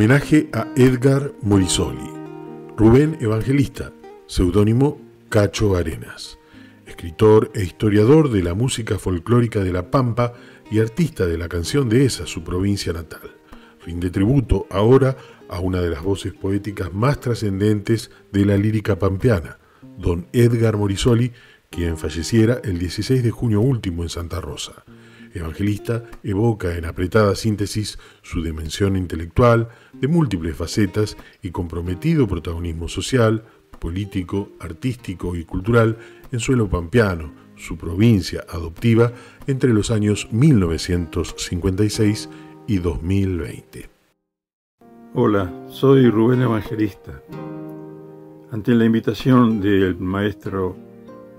Homenaje a Edgar Morisoli. Rubén Evangelista, seudónimo Cacho Arenas. Escritor e historiador de la música folclórica de La Pampa y artista de la canción de esa, su provincia natal. Rinde tributo ahora a una de las voces poéticas más trascendentes de la lírica pampeana, don Edgar Morisoli, quien falleciera el 16 de junio último en Santa Rosa. Evangelista evoca en apretada síntesis su dimensión intelectual, de múltiples facetas y comprometido protagonismo social, político, artístico y cultural en suelo pampeano, su provincia adoptiva, entre los años 1956 y 2020. Hola, soy Rubén Evangelista. Ante la invitación del maestro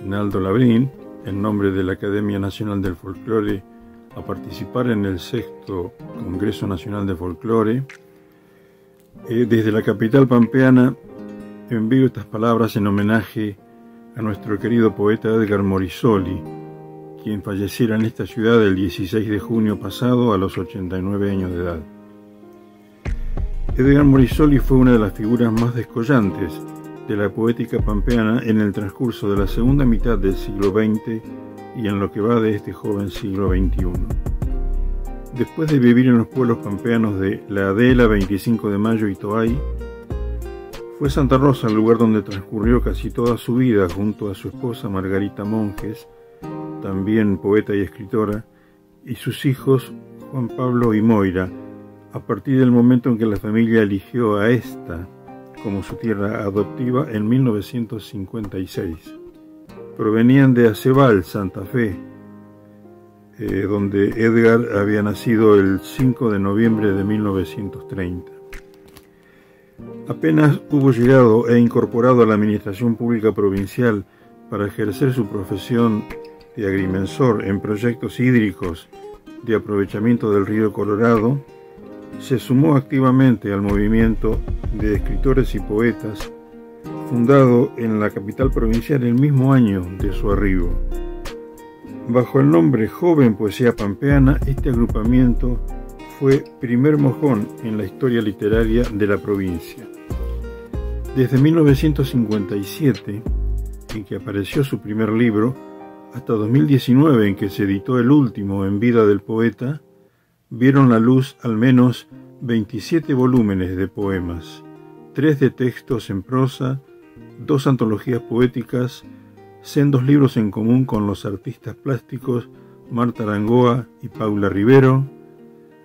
Naldo Labrín, en nombre de la Academia Nacional del Folclore, a participar en el 6º Congreso Nacional de Folclore, desde la capital pampeana envío estas palabras en homenaje a nuestro querido poeta Edgar Morisoli, quien falleciera en esta ciudad el 16 de junio pasado a los 89 años de edad. Edgar Morisoli fue una de las figuras más descollantes de la poética pampeana en el transcurso de la segunda mitad del siglo XX y en lo que va de este joven siglo XXI. Después de vivir en los pueblos pampeanos de La Adela, 25 de Mayo y Toay, fue Santa Rosa el lugar donde transcurrió casi toda su vida junto a su esposa Margarita Monjes, también poeta y escritora, y sus hijos Juan Pablo y Moira, a partir del momento en que la familia eligió a esta como su tierra adoptiva en 1956. Provenían de Acebal, Santa Fe, donde Edgar había nacido el 5 de noviembre de 1930. Apenas hubo llegado e incorporado a la administración pública provincial para ejercer su profesión de agrimensor en proyectos hídricos de aprovechamiento del río Colorado, se sumó activamente al movimiento de escritores y poetas fundado en la capital provincial el mismo año de su arribo. Bajo el nombre Joven Poesía Pampeana, este agrupamiento fue primer mojón en la historia literaria de la provincia. Desde 1957, en que apareció su primer libro, hasta 2019, en que se editó el último en vida del poeta, vieron la luz al menos 27 volúmenes de poemas, 3 de textos en prosa, 2 antologías poéticas, sendos libros en común con los artistas plásticos Marta Arangoa y Paula Rivero,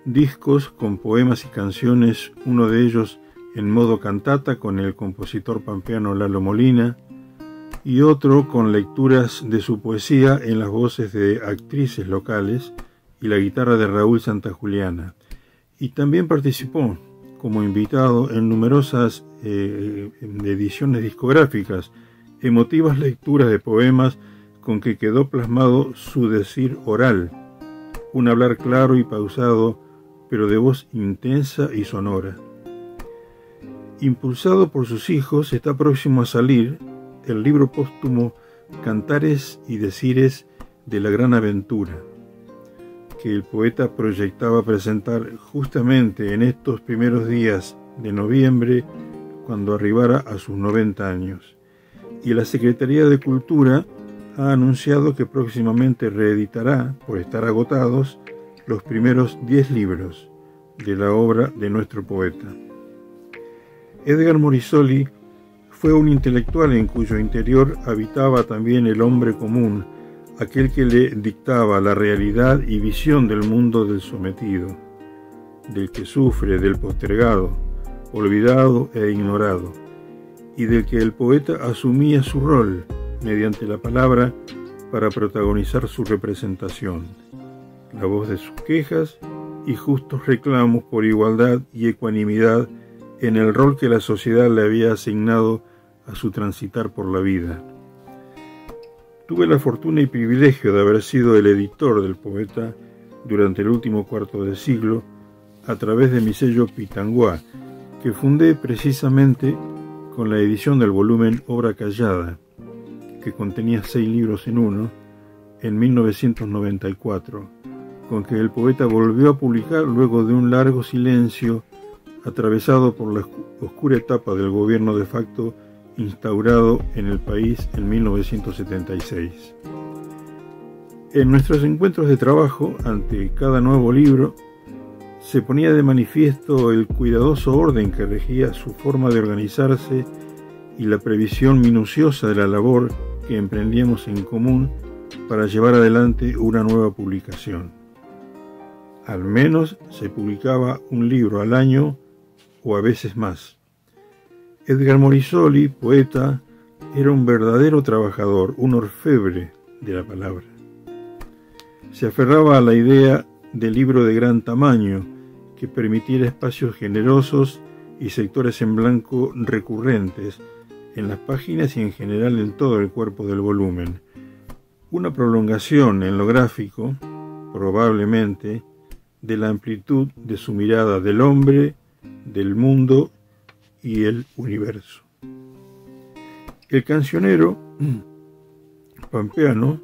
discos con poemas y canciones, uno de ellos en modo cantata con el compositor pampeano Lalo Molina, y otro con lecturas de su poesía en las voces de actrices locales y la guitarra de Raúl Santajuliana. Y también participó como invitado en numerosas ediciones discográficas, emotivas lecturas de poemas con que quedó plasmado su decir oral, un hablar claro y pausado, pero de voz intensa y sonora. Impulsado por sus hijos, está próximo a salir el libro póstumo Cantares y Decires de la Gran Aventura, que el poeta proyectaba presentar justamente en estos primeros días de noviembre, cuando arribara a sus 90 años. Y la Secretaría de Cultura ha anunciado que próximamente reeditará, por estar agotados, los primeros 10 libros de la obra de nuestro poeta. Edgar Morisoli fue un intelectual en cuyo interior habitaba también el hombre común, aquel que le dictaba la realidad y visión del mundo del sometido, del que sufre, del postergado, olvidado e ignorado, y del que el poeta asumía su rol mediante la palabra para protagonizar su representación, la voz de sus quejas y justos reclamos por igualdad y ecuanimidad en el rol que la sociedad le había asignado a su transitar por la vida. Tuve la fortuna y privilegio de haber sido el editor del poeta durante el último cuarto de siglo a través de mi sello Pitanguá, que fundé precisamente con la edición del volumen Obra Callada, que contenía 6 libros en uno, en 1994, con que el poeta volvió a publicar luego de un largo silencio atravesado por la oscura etapa del gobierno de facto instaurado en el país en 1976. En nuestros encuentros de trabajo, ante cada nuevo libro, se ponía de manifiesto el cuidadoso orden que regía su forma de organizarse y la previsión minuciosa de la labor que emprendíamos en común para llevar adelante una nueva publicación. Al menos se publicaba un libro al año o a veces más. Edgar Morisoli, poeta, era un verdadero trabajador, un orfebre de la palabra. Se aferraba a la idea del libro de gran tamaño, que permitiera espacios generosos y sectores en blanco recurrentes en las páginas y en general en todo el cuerpo del volumen. Una prolongación en lo gráfico, probablemente, de la amplitud de su mirada del hombre, del mundo y el universo. El cancionero pampeano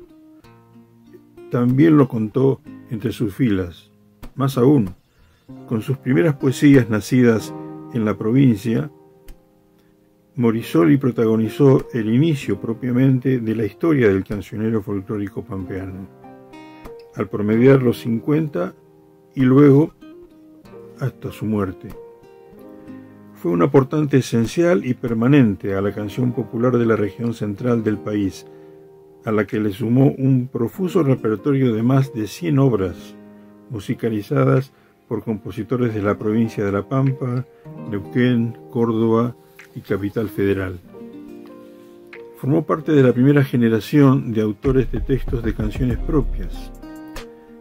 también lo contó entre sus filas. Más aún, con sus primeras poesías nacidas en la provincia, Morisoli protagonizó el inicio propiamente de la historia del cancionero folclórico pampeano, al promediar los 50 y luego hasta su muerte. Fue un aportante esencial y permanente a la canción popular de la región central del país, a la que le sumó un profuso repertorio de más de 100 obras, musicalizadas por compositores de la provincia de La Pampa, Neuquén, Córdoba y Capital Federal. Formó parte de la primera generación de autores de textos de canciones propias,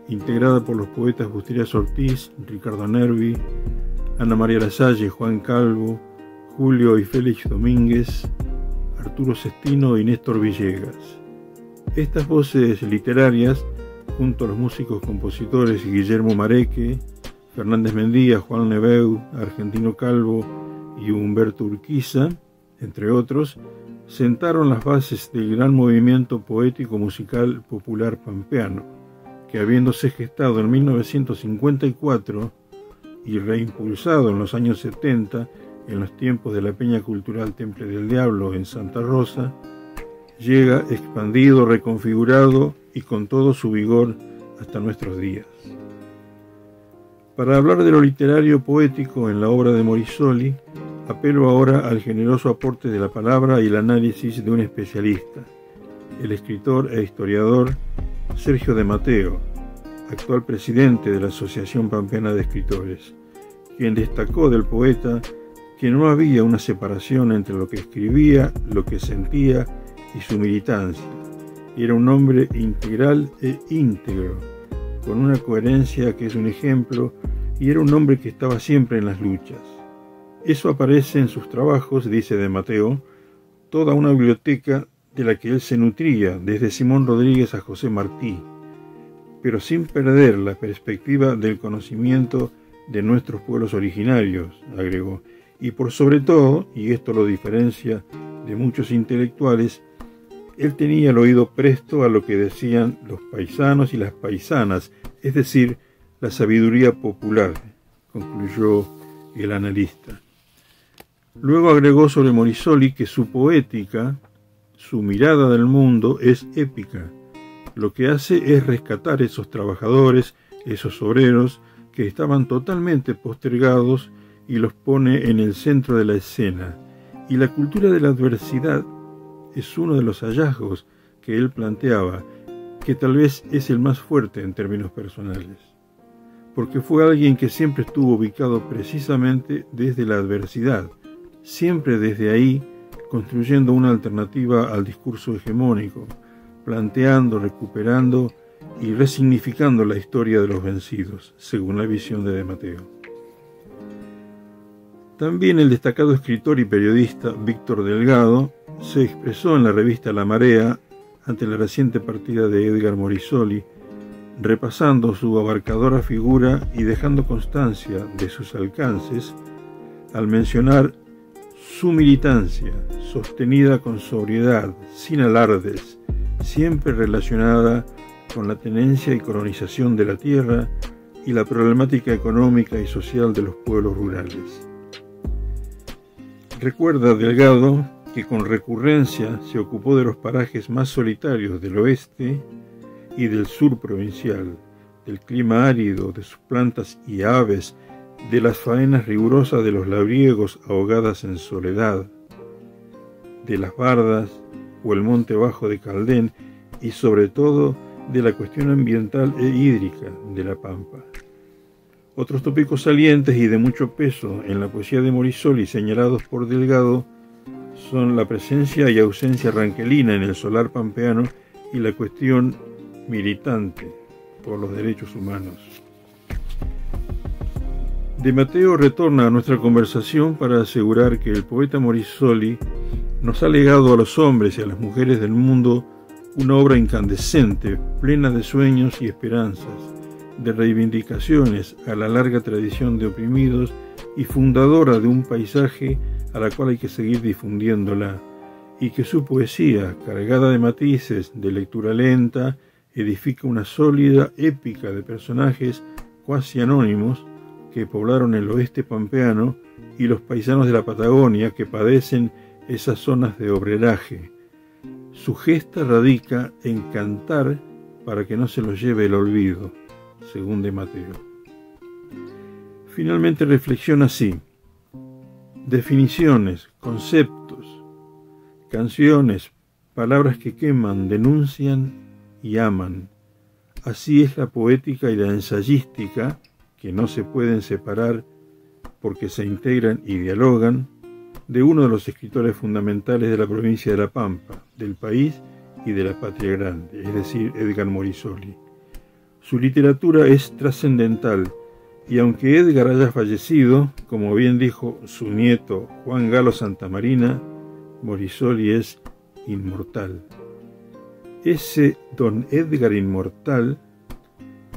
integrada por los poetas Bustrias Ortiz, Ricardo Nervi, Ana María Lasalle, Juan Calvo, Julio y Félix Domínguez, Arturo Sestino y Néstor Villegas. Estas voces literarias, junto a los músicos compositores Guillermo Mareque, Fernández Mendía, Juan Neveu, Argentino Calvo y Humberto Urquiza, entre otros, sentaron las bases del gran movimiento poético musical popular pampeano, que habiéndose gestado en 1954 y reimpulsado en los años 70, en los tiempos de la Peña Cultural Temple del Diablo en Santa Rosa, llega expandido, reconfigurado y con todo su vigor hasta nuestros días. Para hablar de lo literario poético en la obra de Morisoli, apelo ahora al generoso aporte de la palabra y el análisis de un especialista, el escritor e historiador Sergio de Mateo, actual presidente de la Asociación Pampeana de Escritores, quien destacó del poeta que no había una separación entre lo que escribía, lo que sentía y su militancia, y era un hombre integral e íntegro, con una coherencia que es un ejemplo, y era un hombre que estaba siempre en las luchas. Eso aparece en sus trabajos, dice de Mateo, toda una biblioteca de la que él se nutría, desde Simón Rodríguez a José Martí, pero sin perder la perspectiva del conocimiento de nuestros pueblos originarios, agregó, y por sobre todo, y esto lo diferencia de muchos intelectuales, él tenía el oído presto a lo que decían los paisanos y las paisanas, es decir, la sabiduría popular, concluyó el analista. Luego agregó sobre Morisoli que su poética, su mirada del mundo es épica. Lo que hace es rescatar esos trabajadores, esos obreros, que estaban totalmente postergados y los pone en el centro de la escena. Y la cultura de la adversidad es uno de los hallazgos que él planteaba, que tal vez es el más fuerte en términos personales, porque fue alguien que siempre estuvo ubicado precisamente desde la adversidad, siempre desde ahí, construyendo una alternativa al discurso hegemónico, planteando, recuperando y resignificando la historia de los vencidos, según la visión de Mateo. También el destacado escritor y periodista Víctor Delgado se expresó en la revista La Marea ante la reciente partida de Edgar Morisoli, repasando su abarcadora figura y dejando constancia de sus alcances al mencionar su militancia, sostenida con sobriedad, sin alardes, siempre relacionada con la tenencia y colonización de la tierra y la problemática económica y social de los pueblos rurales. Recuerda Delgado que con recurrencia se ocupó de los parajes más solitarios del oeste y del sur provincial, del clima árido, de sus plantas y aves, de las faenas rigurosas de los labriegos ahogadas en soledad, de las bardas o el monte bajo de Caldén y sobre todo de la cuestión ambiental e hídrica de la Pampa. Otros tópicos salientes y de mucho peso en la poesía de Morissoli señalados por Delgado son la presencia y ausencia ranquelina en el solar pampeano y la cuestión militante por los derechos humanos. De Mateo retorna a nuestra conversación para asegurar que el poeta Morissoli nos ha legado a los hombres y a las mujeres del mundo una obra incandescente, plena de sueños y esperanzas, de reivindicaciones a la larga tradición de oprimidos y fundadora de un paisaje a la cual hay que seguir difundiéndola, y que su poesía, cargada de matices, de lectura lenta, edifica una sólida épica de personajes cuasi anónimos que poblaron el oeste pampeano y los paisanos de la Patagonia que padecen esas zonas de obreraje. Su gesta radica en cantar para que no se los lleve el olvido, según de Mateo. Finalmente reflexiona así: definiciones, conceptos, canciones, palabras que queman, denuncian y aman. Así es la poética y la ensayística, que no se pueden separar porque se integran y dialogan, de uno de los escritores fundamentales de la provincia de La Pampa, del país y de la patria grande, es decir, Edgar Morissoli. Su literatura es trascendental, y aunque Edgar haya fallecido, como bien dijo su nieto Juan Galo Santamarina, Morissoli es inmortal. Ese don Edgar inmortal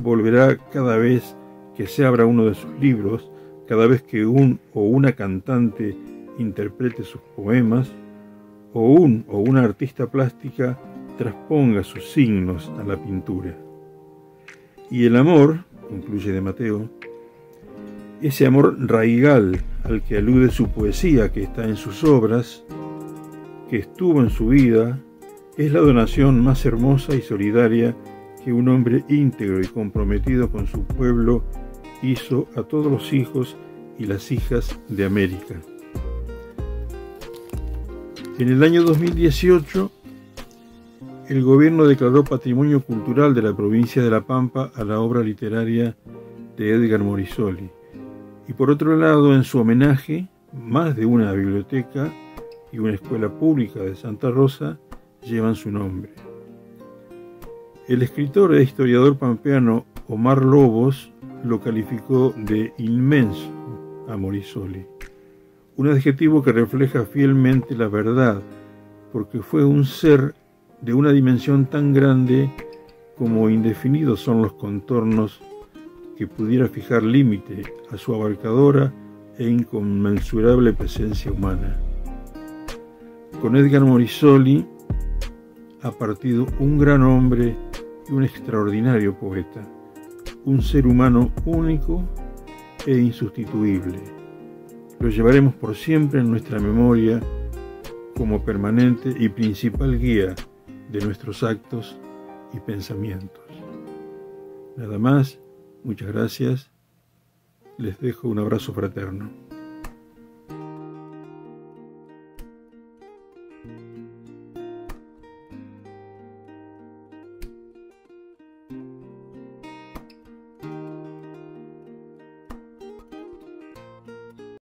volverá cada vez que se abra uno de sus libros, cada vez que un o una cantante interprete sus poemas, o un o una artista plástica transponga sus signos a la pintura. Y el amor, concluye de Mateo, ese amor raigal al que alude su poesía, que está en sus obras, que estuvo en su vida, es la donación más hermosa y solidaria que un hombre íntegro y comprometido con su pueblo hizo a todos los hijos y las hijas de América. En el año 2018, el gobierno declaró Patrimonio Cultural de la provincia de La Pampa a la obra literaria de Edgar Morissoli. Y por otro lado, en su homenaje, más de una biblioteca y una escuela pública de Santa Rosa llevan su nombre. El escritor e historiador pampeano Omar Lobos lo calificó de inmenso a Morissoli, un adjetivo que refleja fielmente la verdad, porque fue un ser de una dimensión tan grande como indefinidos son los contornos que pudiera fijar límite a su abarcadora e inconmensurable presencia humana. Con Edgar Morissoli ha partido un gran hombre y un extraordinario poeta, un ser humano único e insustituible. Lo llevaremos por siempre en nuestra memoria como permanente y principal guía de nuestros actos y pensamientos. Nada más, muchas gracias, les dejo un abrazo fraterno.